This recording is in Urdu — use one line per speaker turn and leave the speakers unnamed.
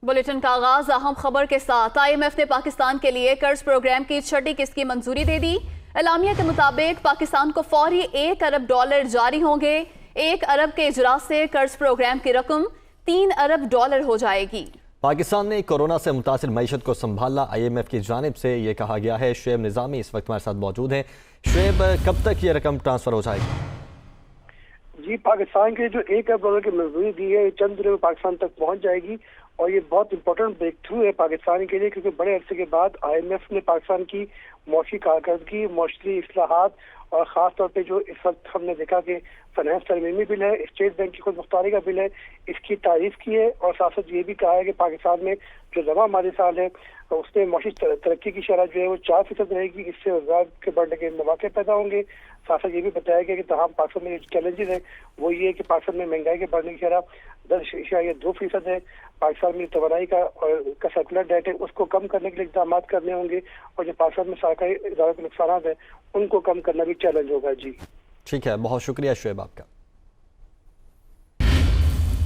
بلیٹن کا آغاز اہم خبر کے ساتھ۔ IMF نے پاکستان کے لیے قرض پروگرام کی چھٹی قسط کی منظوری دے دی۔ اعلامیہ کے مطابق پاکستان کو فوری $1 ارب جاری ہوں گے۔ 1 ارب کے اجرا سے قرض پروگرام کی رقم $3 ارب ہو جائے گی۔
پاکستان نے کورونا سے متاثر معیشت کو سنبھالنا IMF کی جانب سے یہ کہا گیا ہے۔ شعیب نظامی اس وقت ہمارے ساتھ موجود ہیں۔ شعیب، کب تک یہ رقم ٹرانسفر ہو جائے گی؟
جی، پاکستان کے جو $1 ارب کی منظوری دی ہے، چند دنوں میں پاکستان تک پہنچ جائے گی، اور یہ بہت امپورٹنٹ بریک تھرو ہے پاکستان کے لیے، کیونکہ بڑے عرصے کے بعد IMF نے پاکستان کی معاشی کارکردگی، معاشی اصلاحات، اور خاص طور پہ جو اس وقت ہم نے دیکھا کہ فنانس ترمیمی بل ہے، اسٹیٹ بینک کی خود مختاری کا بل ہے، اس کی تعریف کی ہے، اور ساتھ ساتھ یہ بھی کہا ہے کہ پاکستان میں جو جمع مالی سال ہے اس میں معاشی ترقی کی شرح جو ہے وہ 4% رہے گی، اس سے روزگار کے بڑھنے کے مواقع پیدا ہوں گے۔ ساتھ ساتھ یہ بھی بتایا گیا کہ تاہم پاکستان میں جو چیلنجز ہیں وہ یہ ہے کہ پاکستان میں مہنگائی کے بڑھنے کی شرح 10.2% ہے۔ پاکستان میں توانائی کا سرکولر ڈیٹ ہے، اس کو کم کرنے کے لیے اقدامات کرنے ہوں گے، اور جو پاکستان میں سرکاری اداروں کے نقصانات ہیں ان کو کم کرنا بھی چیلنج ہوگا۔ جی
ٹھیک ہے، بہت شکریہ شعیب آپ کا۔